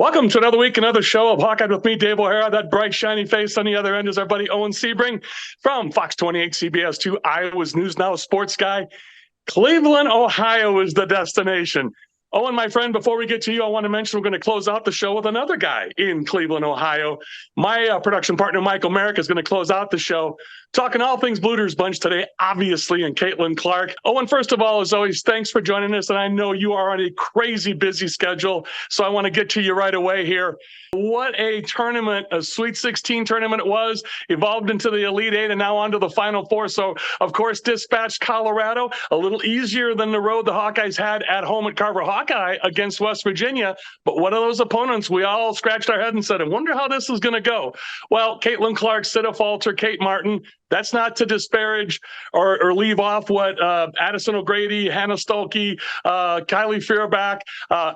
Welcome to another week, another show of Hawkeye with me, Dave O'Hara. That bright, shiny face on the other end is our buddy Owen Siebring from Fox 28, CBS2, Iowa's News Now sports guy. Cleveland, Ohio is the destination. Owen, my friend, before we get to you, I want to mention we're going to close out the show with another guy in Cleveland, Ohio. My production partner, Michael Merrick, is going to close out the show talking all things Bluder's bunch today, obviously, and Caitlin Clark. Owen, first of all, as always, thanks for joining us. And I know you are on a crazy busy schedule, so I want to get to you right away here. What a tournament, a Sweet 16 tournament it was, evolved into the Elite Eight and now on to the Final Four. So, of course, dispatched Colorado, a little easier than the road the Hawkeyes had at home at Carver Hawkeye against West Virginia. But one of those opponents, we all scratched our head and said, I wonder how this is going to go. Well, Caitlin Clark, Sita Falter, Kate Martin. That's not to disparage or leave off what Addison O'Grady, Hannah Stolke, Kylie Fearbach,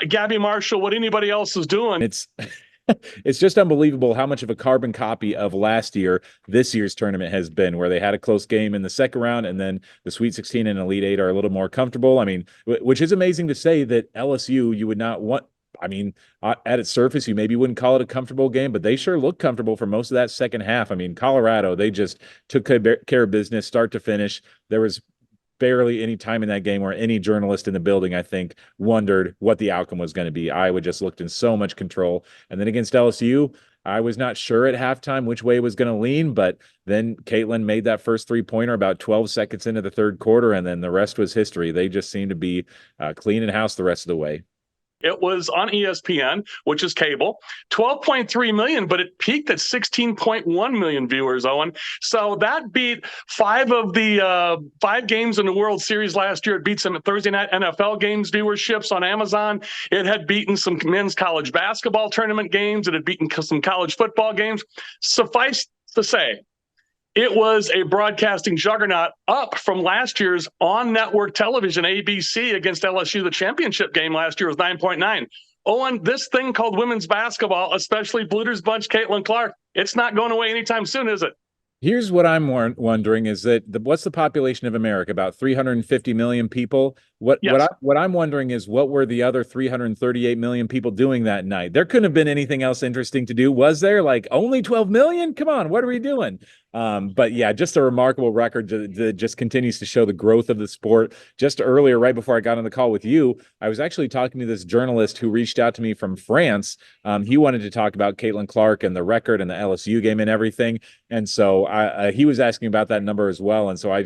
Gabby Marshall, what anybody else is doing. It's just unbelievable how much of a carbon copy of last year this year's tournament has been, where they had a close game in the second round and then the Sweet 16 and Elite Eight are a little more comfortable. I mean, which is amazing to say that LSU, you would not want. I mean, at its surface, you maybe wouldn't call it a comfortable game, but they sure looked comfortable for most of that second half. I mean, Colorado, they just took care of business start to finish. There was barely any time in that game where any journalist in the building, I think, wondered what the outcome was going to be. Iowa just looked in so much control. And then against LSU, I was not sure at halftime which way it was going to lean, but then Caitlin made that first three-pointer about 12 seconds into the third quarter, and then the rest was history. They just seemed to be cleaning house the rest of the way. It was on ESPN, which is cable, 12.3 million, but it peaked at 16.1 million viewers, Owen. So that beat five of the five games in the World Series last year. It beat some Thursday night NFL games viewerships on Amazon. It had beaten some men's college basketball tournament games. It had beaten some college football games. Suffice to say, it was a broadcasting juggernaut, up from last year's on-network television, ABC, against LSU. The championship game last year was 9.9. Owen, this thing called women's basketball, especially Bluder's bunch, Caitlin Clark, it's not going away anytime soon, is it? Here's what I'm wondering is that what's the population of America? About 350 million people. What I'm wondering is, what were the other 338 million people doing that night? There couldn't have been anything else interesting to do, was there? Like, only 12 million? Come on, what are we doing? But yeah, just a remarkable record that just continues to show the growth of the sport. Just earlier, right before I got on the call with you, I was actually talking to this journalist who reached out to me from France. He wanted to talk about Caitlin Clark and the record and the LSU game and everything. And so he was asking about that number as well. And so I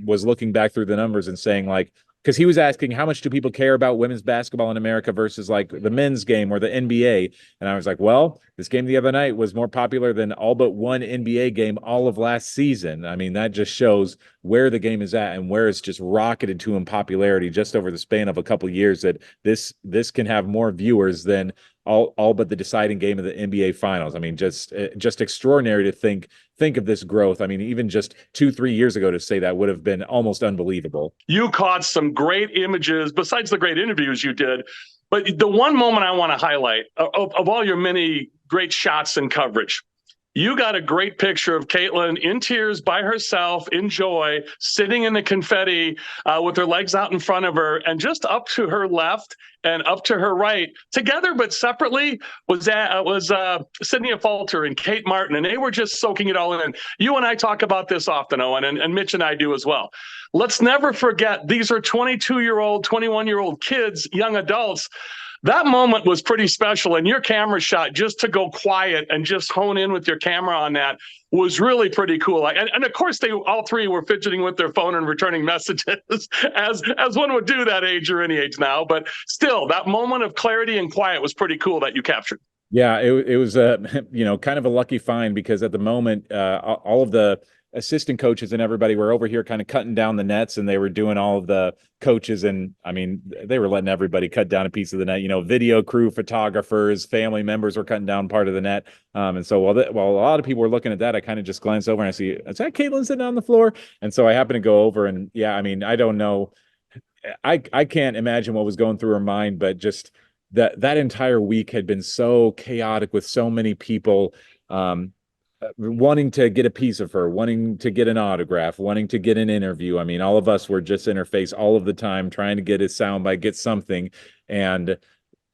was looking back through the numbers and saying, like, because he was asking how much do people care about women's basketball in America versus like the men's game or the NBA. And I was like, well, this game the other night was more popular than all but one NBA game all of last season. I mean, that just shows where the game is at and where it's just rocketed to in popularity just over the span of a couple of years, that this can have more viewers than all but the deciding game of the NBA Finals. I mean, just extraordinary to think of this growth. I mean, even just 2-3 years ago to say that would have been almost unbelievable. You caught some great images besides the great interviews you did. But the one moment I want to highlight of all your many great shots and coverage, you got a great picture of Caitlin in tears by herself, in joy, sitting in the confetti with her legs out in front of her, and just up to her left and up to her right, together but separately, was Sydney Falter and Kate Martin, and they were just soaking it all in. You and I talk about this often, Owen, and Mitch and I do as well. Let's never forget, these are 22-year-old, 21-year-old kids, young adults. That moment was pretty special, and your camera shot, just to go quiet and just hone in with your camera on that, was really pretty cool. And of course, they all three were fidgeting with their phone and returning messages, as one would do that age or any age now. But still, that moment of clarity and quiet was pretty cool that you captured. Yeah, it was kind of a lucky find, because at the moment, all of the assistant coaches and everybody were over here kind of cutting down the nets, and they were doing all of the coaches. And I mean, they were letting everybody cut down a piece of the net, video crew, photographers, family members were cutting down part of the net. And so while a lot of people were looking at that, I kind of just glanced over and I see, is that Caitlin sitting on the floor? And so I happened to go over, and yeah, I mean, I don't know. I can't imagine what was going through her mind, but just that entire week had been so chaotic with so many people, wanting to get a piece of her, wanting to get an autograph, wanting to get an interview. I mean, all of us were just in her face all of the time, trying to get a soundbite, get something. And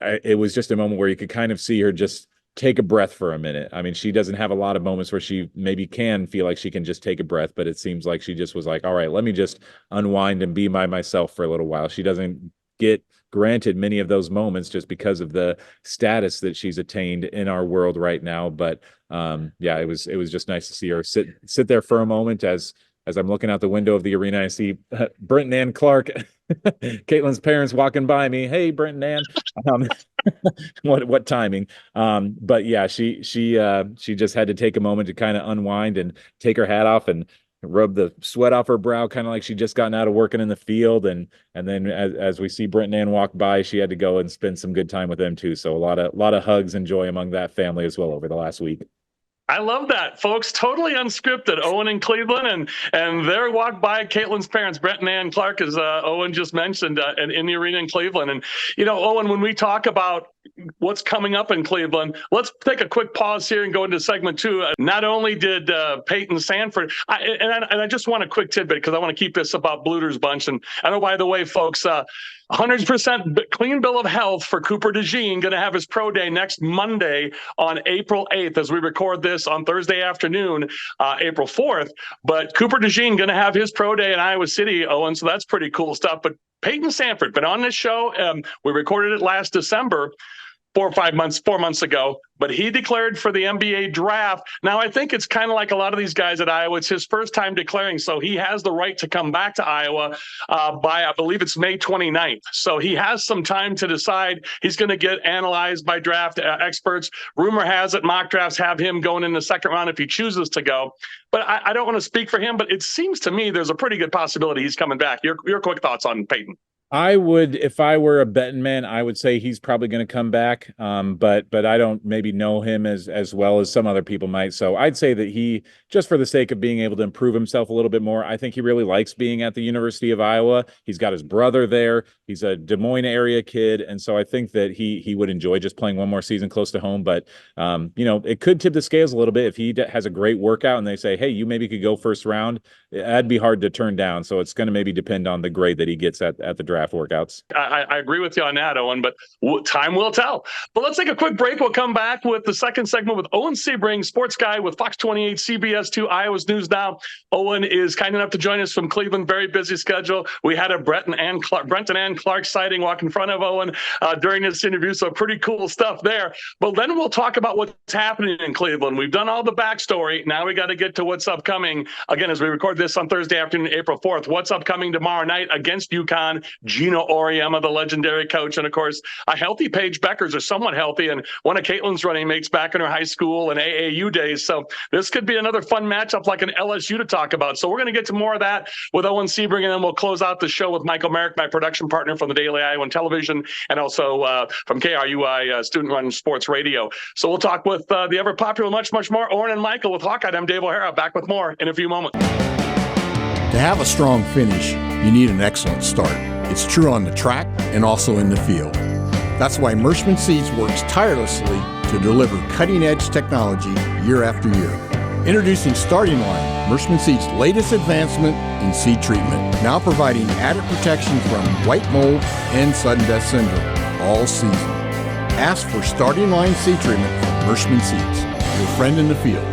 it was just a moment where you could kind of see her just take a breath for a minute. I mean, she doesn't have a lot of moments where she maybe can feel like she can just take a breath, but it seems like she just was like, all right, let me just unwind and be by myself for a little while. She doesn't get granted many of those moments just because of the status that she's attained in our world right now. But yeah, it was just nice to see her sit there for a moment as I'm looking out the window of the arena. I see Brent and Ann Clark, Caitlin's parents, walking by me. Hey, Brent and Ann. What timing? But yeah, she just had to take a moment to kind of unwind and take her hat off and rub the sweat off her brow, kind of like she'd just gotten out of working in the field. And then as we see Brent and Ann walk by, she had to go and spend some good time with them too. So a lot of hugs and joy among that family as well over the last week. I love that, folks. Totally unscripted. Owen in Cleveland, and there walked by Caitlin's parents, Brent and Ann Clark, as Owen just mentioned, and in the arena in Cleveland. And Owen, when we talk about what's coming up in Cleveland, let's take a quick pause here and go into segment 2. Not only did Peyton Sanford, I just want a quick tidbit because I want to keep this about Bluder's bunch. And I know, by the way, folks, 100% clean bill of health for Cooper DeJean, going to have his pro day next Monday on April 8th as we record this on Thursday afternoon, April 4th. But Cooper DeJean going to have his pro day in Iowa City, Owen, so that's pretty cool stuff. But Peyton Sanford, been on this show. We recorded it last December. 4 months ago, but he declared for the NBA draft. Now, I think it's kind of like a lot of these guys at Iowa. It's his first time declaring, so he has the right to come back to Iowa by, I believe it's May 29th. So he has some time to decide. He's going to get analyzed by draft experts. Rumor has it mock drafts have him going in the second round if he chooses to go. But I don't want to speak for him, but it seems to me there's a pretty good possibility he's coming back. Your quick thoughts on Peyton? I would, if I were a betting man, I would say he's probably going to come back. But I don't maybe know him as well as some other people might. So I'd say that he, just for the sake of being able to improve himself a little bit more, I think he really likes being at the University of Iowa. He's got his brother there. He's a Des Moines area kid. And so I think that he would enjoy just playing one more season close to home. But, it could tip the scales a little bit if he has a great workout and they say, hey, you maybe could go first round. That'd be hard to turn down. So it's going to maybe depend on the grade that he gets at the draft workouts. I agree with you on that, Owen, but time will tell. But let's take a quick break. We'll come back with the second segment with Owen Siebring, sports guy with Fox 28, CBS2, Iowa's News Now. Owen is kind enough to join us from Cleveland, very busy schedule. We had a Brent and Ann Clark sighting walk in front of Owen during this interview, so pretty cool stuff there. But then we'll talk about what's happening in Cleveland. We've done all the backstory. Now we got to get to what's upcoming. Again, as we record this on Thursday afternoon, April 4th, what's upcoming tomorrow night against UConn, Gino Auriemma, the legendary coach, and of course, a healthy Paige Beckers, or somewhat healthy, and one of Caitlin's running mates back in her high school and AAU days. So this could be another fun matchup like an LSU to talk about. So we're going to get to more of that with Owen Siebring, and then we'll close out the show with Michael Merrick, my production partner from the Daily Iowan Television, and also from KRUI student-run sports radio. So we'll talk with the ever-popular much more, Owen and Michael with Hawkeye. I'm Dave O'Hara, back with more in a few moments. To have a strong finish, you need an excellent start. It's true on the track and also in the field. That's why Mershman Seeds works tirelessly to deliver cutting-edge technology year after year. Introducing Starting Line, Mershman Seeds' latest advancement in seed treatment, now providing added protection from white mold and sudden death syndrome all season. Ask for Starting Line seed treatment from Mershman Seeds, your friend in the field.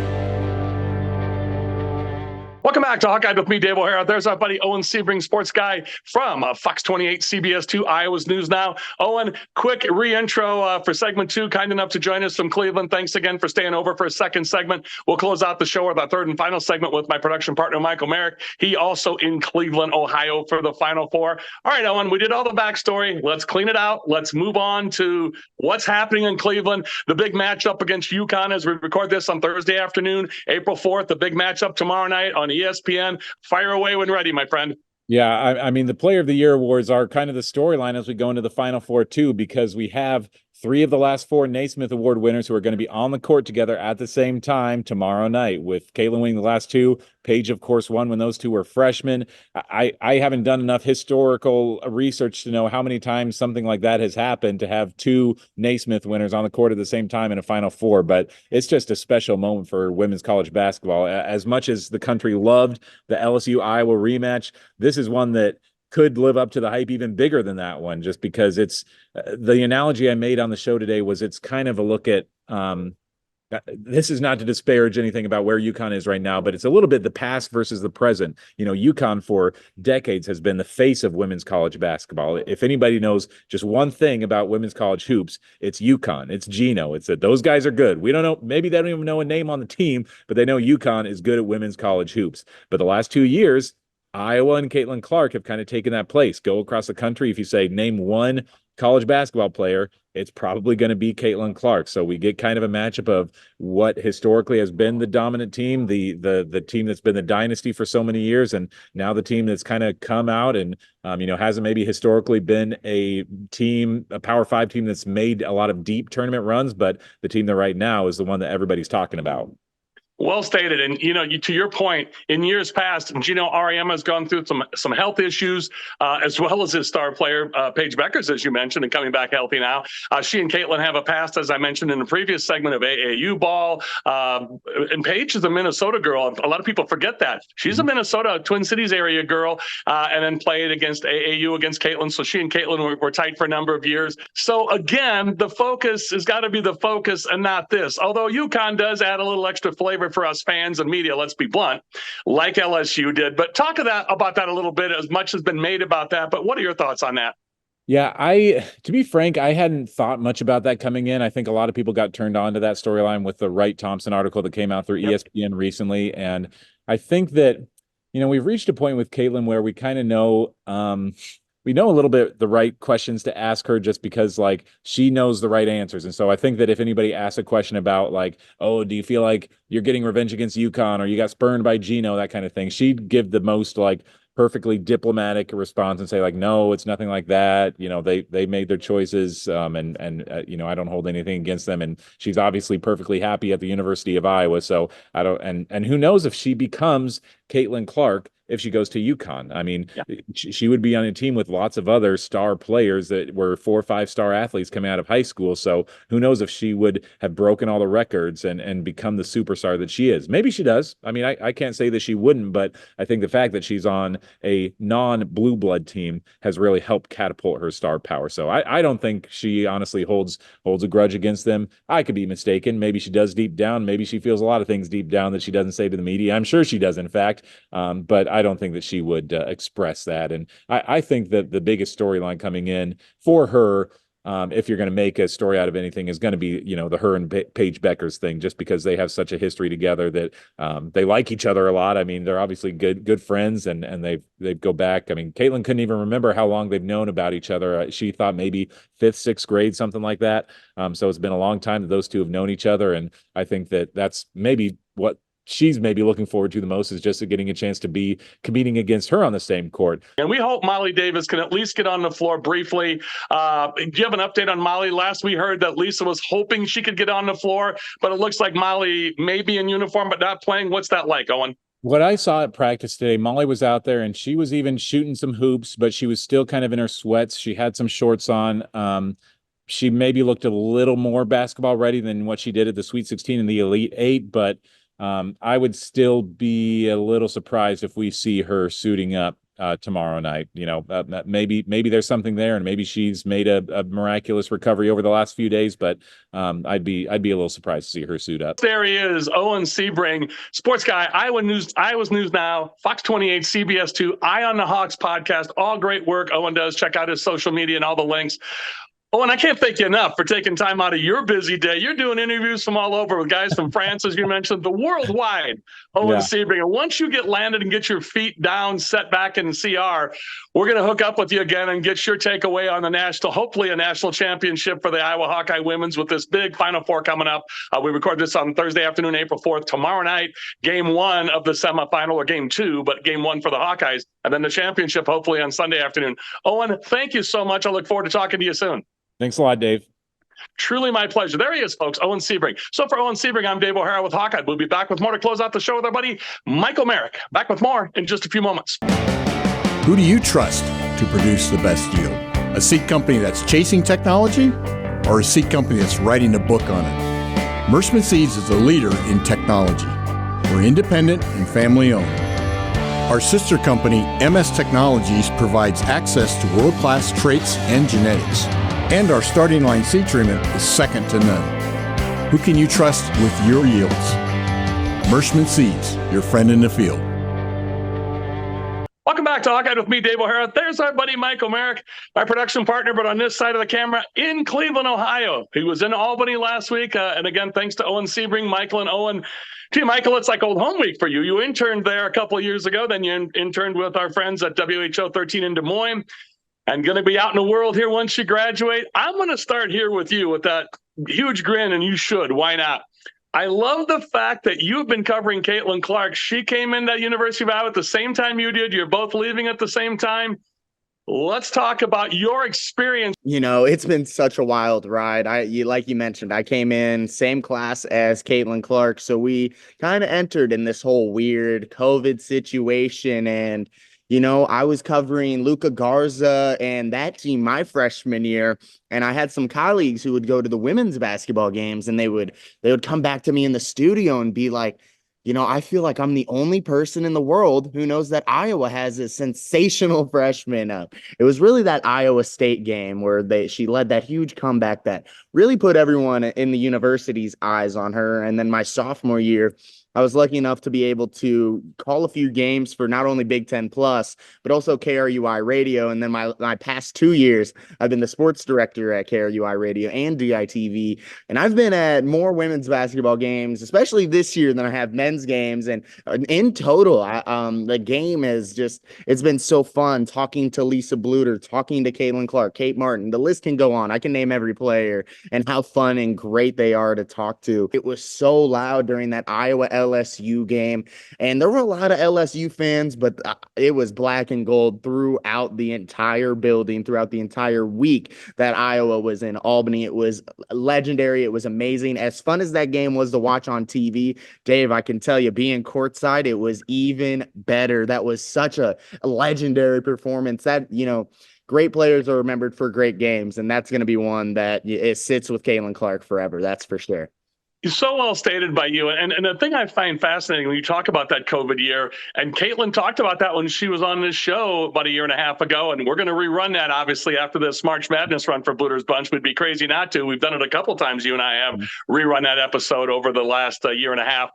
Welcome back to Hawkeye with me, Dave O'Hara. There's our buddy Owen Siebring, sports guy from Fox 28, CBS2, Iowa's News Now. Owen, quick re-intro for segment 2. Kind enough to join us from Cleveland. Thanks again for staying over for a second segment. We'll close out the show with our third and final segment with my production partner, Michael Merrick. He also in Cleveland, Ohio for the Final Four. All right, Owen, we did all the backstory. Let's clean it out. Let's move on to what's happening in Cleveland. The big matchup against UConn as we record this on Thursday afternoon, April 4th. The big matchup tomorrow night on ESPN. Fire away when ready, my friend. Yeah, I mean, the Player of the Year awards are kind of the storyline as we go into the Final Four, too, because we have 3 of the last 4 Naismith Award winners who are going to be on the court together at the same time tomorrow night, with Caitlin winning the last 2. Paige, of course, won when those 2 were freshmen. I haven't done enough historical research to know how many times something like that has happened, to have 2 Naismith winners on the court at the same time in a Final Four. But it's just a special moment for women's college basketball. As much as the country loved the LSU-Iowa rematch, this is one that could live up to the hype even bigger than that one, just because it's the analogy I made on the show today was it's kind of a look at this is not to disparage anything about where UConn is right now, but it's a little bit the past versus the present. UConn for decades has been the face of women's college basketball. If anybody knows just one thing about women's college hoops, it's UConn. It's Gino. It's that those guys are good. We don't know. Maybe they don't even know a name on the team, but they know UConn is good at women's college hoops. But the last 2 years, Iowa and Caitlin Clark have kind of taken that place. Go across the country. If you say name one college basketball player, it's probably going to be Caitlin Clark. So we get kind of a matchup of what historically has been the dominant team, the team that's been the dynasty for so many years, and now the team that's kind of come out and hasn't maybe historically been a Power 5 team that's made a lot of deep tournament runs, but the team that right now is the one that everybody's talking about. Well stated. And, to your point, in years past, Gino Auriemma has gone through some health issues, as well as his star player, Paige Beckers, as you mentioned, and coming back healthy now. She and Caitlin have a past, as I mentioned in the previous segment, of AAU ball. And Paige is a Minnesota girl. A lot of people forget that. She's a Minnesota, Twin Cities area girl, and then played against AAU against Caitlin. So she and Caitlin were tight for a number of years. So again, the focus has got to be the focus and not this. Although UConn does add a little extra flavor for us fans and media, let's be blunt, like LSU did. But talk about that a little bit. As much has been made about that, but what are your thoughts on that? Yeah, to be frank, I hadn't thought much about that coming in. I think a lot of people got turned on to that storyline with the Wright Thompson article that came out through ESPN recently. And I think that, we've reached a point with Caitlin where we kind of know, we know a little bit the right questions to ask her, just because she knows the right answers. And so I think that if anybody asks a question about oh, do you feel like you're getting revenge against UConn, or you got spurned by Gino, that kind of thing, she'd give the most perfectly diplomatic response and say no, it's nothing like that. They made their choices. And I don't hold anything against them. And she's obviously perfectly happy at the University of Iowa. So I don't, and who knows if she becomes Caitlin Clark if she goes to UConn. I mean, she would be on a team with lots of other star players that were 4 or 5 star athletes coming out of high school. So who knows if she would have broken all the records and become the superstar that she is. Maybe she does. I mean, I can't say that she wouldn't, but I think the fact that she's on a non-blue blood team has really helped catapult her star power. So I don't think she honestly holds a grudge against them. I could be mistaken. Maybe she does deep down. Maybe she feels a lot of things deep down that she doesn't say to the media. I'm sure she does, in fact. But I don't think that she would express that. And I think that the biggest storyline coming in for her, if you're going to make a story out of anything, is going to be, the her and Paige Beckers thing, just because they have such a history together that they like each other a lot. I mean, they're obviously good friends, and they go back. I mean, Caitlin couldn't even remember how long they've known about each other. She thought maybe 5th, 6th grade, something like that. So it's been a long time that those two have known each other. And I think that that's maybe what she's maybe looking forward to the most, is just getting a chance to be competing against her on the same court. And we hope Molly Davis can at least get on the floor briefly. Do you have an update on Molly? Last we heard that Lisa was hoping she could get on the floor, but it looks like Molly may be in uniform but not playing. What's that like, Owen? What I saw at practice today, Molly was out there and she was even shooting some hoops, but she was still kind of in her sweats. She had some shorts on. She maybe looked a little more basketball ready than what she did at the Sweet 16 and the Elite 8, but I would still be a little surprised if we see her suiting up tomorrow night. Maybe there's something there, and maybe she's made a miraculous recovery over the last few days, but I'd be a little surprised to see her suit up. There he is, Owen Siebring, sports guy, Iowa's News Now, Fox 28, CBS2, Eye on the Hawks podcast. All great work Owen does. Check out his social media and all the links. Oh, and I can't thank you enough for taking time out of your busy day. You're doing interviews from all over with guys from France, as you mentioned, the worldwide Owen Siebring. And once you get landed and get your feet down, set back in CR, we're going to hook up with you again and get your takeaway on hopefully a national championship for the Iowa Hawkeye women's with this big Final Four coming up. We record this on Thursday afternoon, April 4th. Tomorrow night, game 1 of the semifinal, or game 2, but game 1 for the Hawkeyes, and then the championship hopefully on Sunday afternoon. Owen, thank you so much. I look forward to talking to you soon. Thanks a lot, Dave. Truly my pleasure. There he is, folks, Owen Siebring. So for Owen Siebring, I'm Dave O'Hara with Hawkeye. We'll be back with more to close out the show with our buddy Michael Merrick. Back with more in just a few moments. Who do you trust to produce the best yield? A seed company that's chasing technology, or a seed company that's writing a book on it? Mershman Seeds is a leader in technology. We're independent and family owned. Our sister company, MS Technologies, provides access to world-class traits and genetics. And our starting line seed treatment is second to none. Who can you trust with your yields? Mershman Seeds, your friend in the field. Welcome back to Hawkeye with me, Dave O'Hara. There's our buddy Michael Merrick, my production partner, but on this side of the camera in Cleveland, Ohio. He was in Albany last week. And again, thanks to Owen Siebring, Michael and Owen. Gee, Michael, it's like old home week for you. You interned there a couple of years ago. Then you interned with our friends at WHO 13 in Des Moines and going to be out in the world here once you graduate. I'm going to start here with you with that huge grin, and you should. Why not? I love the fact that you've been covering Caitlin Clark. She came into University of Iowa at the same time you did. You're both leaving at the same time. Let's talk about your experience. You know, it's been such a wild ride. Like you mentioned, I came in same class as Caitlin Clark. So we kind of entered in this whole weird COVID situation. And, you know, I was covering Luca Garza and that team my freshman year. And I had some colleagues who would go to the women's basketball games, and they would come back to me in the studio and be like, you know, I feel like I'm the only person in the world who knows that Iowa has a sensational freshman. It was really that Iowa State game where she led that huge comeback that really put everyone in the university's eyes on her. And then my sophomore year, I was lucky enough to be able to call a few games for not only Big Ten Plus, but also KRUI Radio. And then my past 2 years, I've been the sports director at KRUI Radio and DITV. And I've been at more women's basketball games, especially this year, than I have men's games. And in total, the game it's been so fun talking to Lisa Bluder, talking to Caitlin Clark, Kate Martin. The list can go on. I can name every player and how fun and great they are to talk to. It was so loud during that Iowa LSU game, and there were a lot of LSU fans, but it was black and gold throughout the entire building, throughout the entire week that Iowa was in Albany. It was legendary. It was amazing. As fun as that game was to watch on TV, Dave, I can tell you, being courtside, it was even better. That was such a legendary performance. That, you know, great players are remembered for great games, and that's going to be one that it sits with Caitlin Clark forever. That's for sure. So well stated by you. And the thing I find fascinating when you talk about that COVID year, and Caitlin talked about that when she was on this show about a year and a half ago, and we're going to rerun that, obviously, after this March Madness run for Bluder's Bunch. We'd be crazy not to. We've done it a couple times. You and I have rerun that episode over the last year and a half.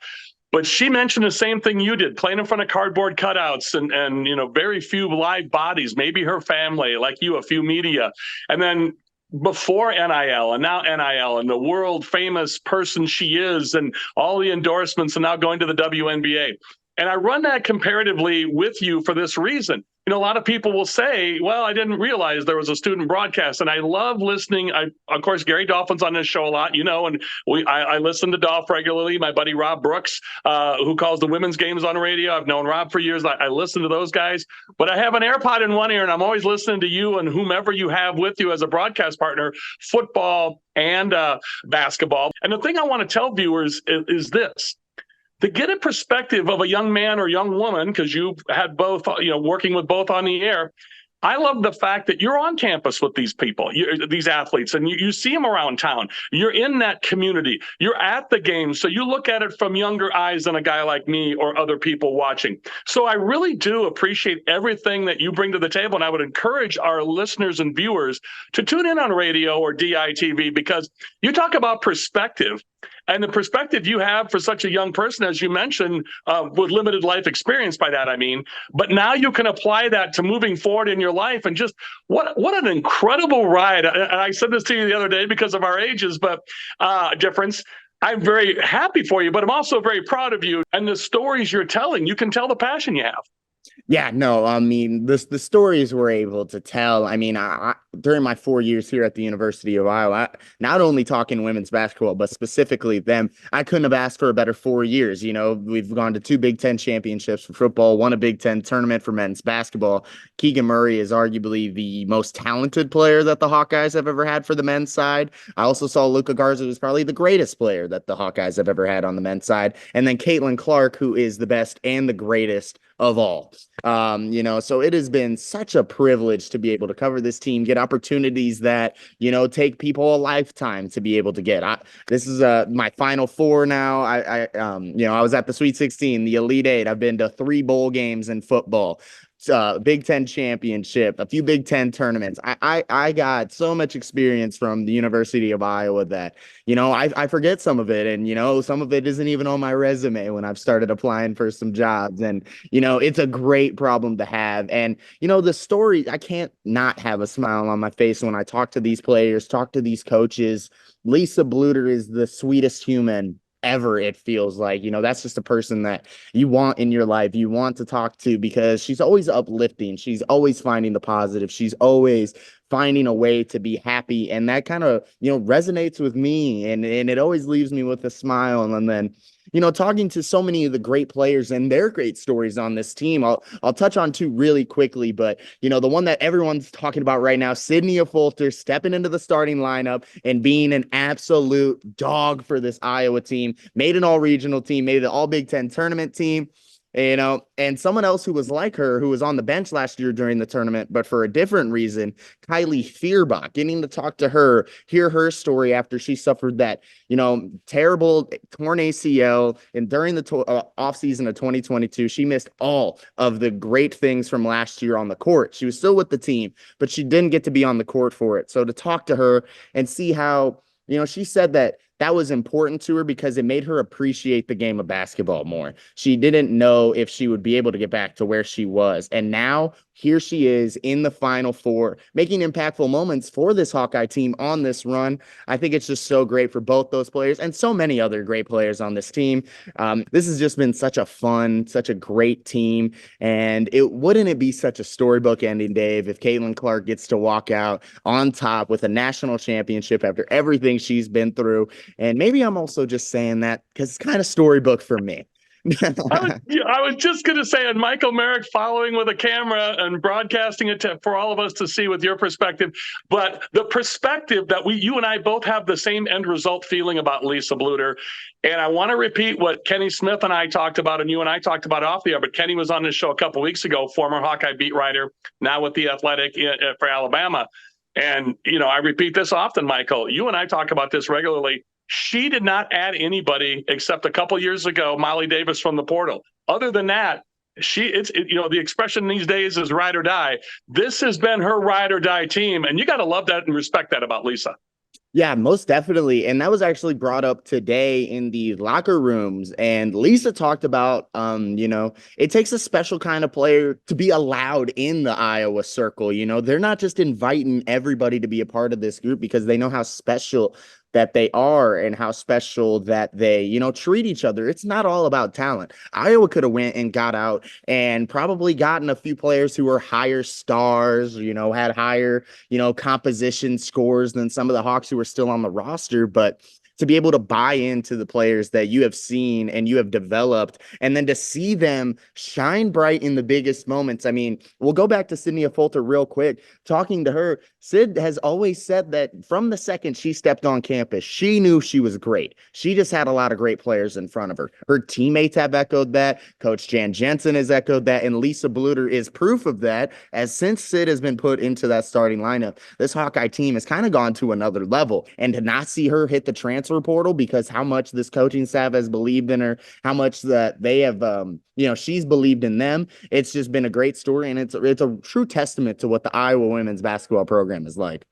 But she mentioned the same thing you did, playing in front of cardboard cutouts and you know, very few live bodies, maybe her family, like you, a few media. And then before NIL and now NIL and the world famous person she is and all the endorsements and now going to the WNBA. And I run that comparatively with you for this reason. You know, a lot of people will say, well, I didn't realize there was a student broadcast. And I love listening. Of course, Gary Dolphin's on this show a lot, you know, and I listen to Dolph regularly. My buddy Rob Brooks, who calls the women's games on radio. I've known Rob for years. I listen to those guys. But I have an AirPod in one ear, and I'm always listening to you and whomever you have with you as a broadcast partner, football and basketball. And the thing I want to tell viewers is this. To get a perspective of a young man or young woman, because you've had both, you know, working with both on the air, I love the fact that you're on campus with these people, these athletes, and you see them around town. You're in that community. You're at the game. So you look at it from younger eyes than a guy like me or other people watching. So I really do appreciate everything that you bring to the table. And I would encourage our listeners and viewers to tune in on radio or DITV, because you talk about perspective. And the perspective you have for such a young person, as you mentioned, with limited life experience by that, I mean, but now you can apply that to moving forward in your life. And just what an incredible ride. And I said this to you the other day because of our ages, but difference. I'm very happy for you, but I'm also very proud of you and the stories you're telling. You can tell the passion you have. Yeah, no, I mean, the stories we're able to tell. I mean, during my 4 years here at the University of Iowa, not only talking women's basketball, but specifically them, I couldn't have asked for a better 4 years. You know, we've gone to 2 Big Ten championships for football, won a Big Ten tournament for men's basketball. Keegan Murray is arguably the most talented player that the Hawkeyes have ever had for the men's side. I also saw Luca Garza, who's probably the greatest player that the Hawkeyes have ever had on the men's side. And then Caitlin Clark, who is the best and the greatest of all. So it has been such a privilege to be able to cover this team, get opportunities that, take people a lifetime to be able to get. This is my Final Four now. I was at the Sweet 16, the Elite Eight. I've been to 3 bowl games in football. Big Ten championship, a few Big Ten tournaments. I got so much experience from the University of Iowa that, I forget some of it. And, some of it isn't even on my resume when I've started applying for some jobs. And, it's a great problem to have. And, the story, I can't not have a smile on my face when I talk to these players, talk to these coaches. Lisa Bluder is the sweetest human ever. It feels like, that's just a person that you want in your life, you want to talk to, because she's always uplifting, she's always finding the positive, she's always finding a way to be happy, and that kind of resonates with me, and it always leaves me with a smile. And then talking to so many of the great players and their great stories on this team, I'll touch on 2 really quickly, but the one that everyone's talking about right now, Sydney Fulter stepping into the starting lineup and being an absolute dog for this Iowa team, made an all-regional team, made an all Big Ten tournament team. And someone else who was like her, who was on the bench last year during the tournament, but for a different reason, Kylie Fierbach, getting to talk to her, hear her story after she suffered that, terrible torn ACL. And during the offseason of 2022, she missed all of the great things from last year on the court. She was still with the team, but she didn't get to be on the court for it. So to talk to her and see how, she said that was important to her because it made her appreciate the game of basketball more. She didn't know if she would be able to get back to where she was. And now here she is in the Final Four, making impactful moments for this Hawkeye team on this run. I think it's just so great for both those players and so many other great players on this team. This has just been such a great team. And wouldn't it be such a storybook ending, Dave, if Caitlin Clark gets to walk out on top with a national championship after everything she's been through? And maybe I'm also just saying that because it's kind of storybook for me. I was just going to say, and Michael Merrick following with a camera and broadcasting it for all of us to see with your perspective. But the perspective that you and I both have the same end result feeling about Lisa Bluder. And I want to repeat what Kenny Smith and I talked about, and you and I talked about off the air. But Kenny was on this show a couple of weeks ago, former Hawkeye beat writer, now with the Athletic for Alabama. And, I repeat this often, Michael. You and I talk about this regularly. She did not add anybody except a couple years ago, Molly Davis from the portal. Other than that, the expression these days is ride or die. This has been her ride or die team. And you got to love that and respect that about Lisa. Yeah, most definitely. And that was actually brought up today in the locker rooms. And Lisa talked about, it takes a special kind of player to be allowed in the Iowa circle. They're not just inviting everybody to be a part of this group because they know how special that they are and how special that they, treat each other. It's not all about talent. Iowa could have went and got out and probably gotten a few players who were higher stars, had higher, composition scores than some of the Hawks who were still on the roster. But to be able to buy into the players that you have seen and you have developed, and then to see them shine bright in the biggest moments. I mean, we'll go back to Sydney Fulter real quick. Talking to her, Sid has always said that from the second she stepped on campus, she knew she was great. She just had a lot of great players in front of her. Her teammates have echoed that. Coach Jan Jensen has echoed that. And Lisa Bluder is proof of that, as since Sid has been put into that starting lineup, this Hawkeye team has kind of gone to another level. And to not see her hit the transfer portal because how much this coaching staff has believed in her, how much that they have, she's believed in them. It's just been a great story. And it's a true testament to what the Iowa women's basketball program is like.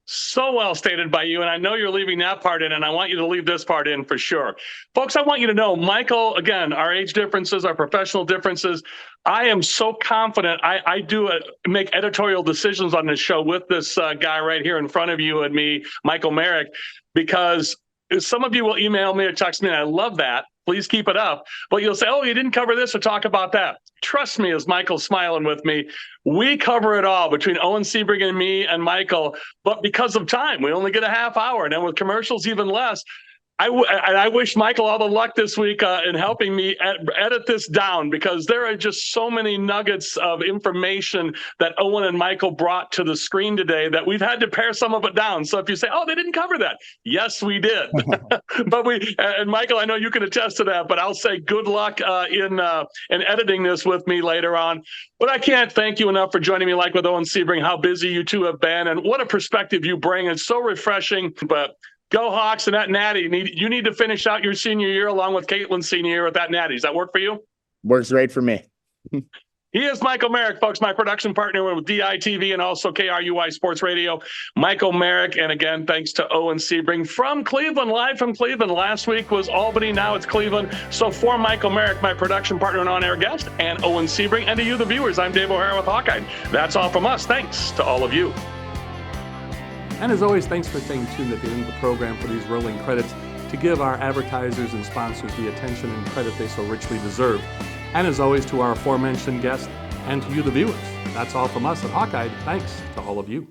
So well stated by you. And I know you're leaving that part in, and I want you to leave this part in for sure. Folks, I want you to know, Michael, again, our age differences, our professional differences, I am so confident I do make editorial decisions on this show with this guy right here in front of you and me, Michael Merrick, because some of you will email me or text me, and I love that. Please keep it up. But you'll say, oh, you didn't cover this or talk about that. Trust me, as Michael's smiling with me, we cover it all between Owen Siebring and me and Michael. But because of time, we only get a half hour. And then with commercials, even less. I wish Michael all the luck this week in helping me edit this down, because there are just so many nuggets of information that Owen and Michael brought to the screen today that we've had to pare some of it down. So if you say, oh, they didn't cover that. Yes, we did. But and Michael, I know you can attest to that, but I'll say good luck in editing this with me later on. But I can't thank you enough for joining me, like with Owen Siebring, how busy you two have been and what a perspective you bring. It's so refreshing. But go Hawks and that Natty. You need to finish out your senior year along with Caitlin's senior year with that Natty. Does that work for you? Works great for me. He is Michael Merrick, folks, my production partner with DITV and also KRUI Sports Radio. Michael Merrick, and again, thanks to Owen Siebring from Cleveland, live from Cleveland. Last week was Albany, now it's Cleveland. So for Michael Merrick, my production partner and on-air guest, and Owen Siebring, and to you, the viewers, I'm Dave O'Hara with Hawkeye. That's all from us. Thanks to all of you. And as always, thanks for staying tuned at the end of the program for these rolling credits to give our advertisers and sponsors the attention and credit they so richly deserve. And as always, to our aforementioned guests and to you, the viewers. That's all from us at Hawkeye. Thanks to all of you.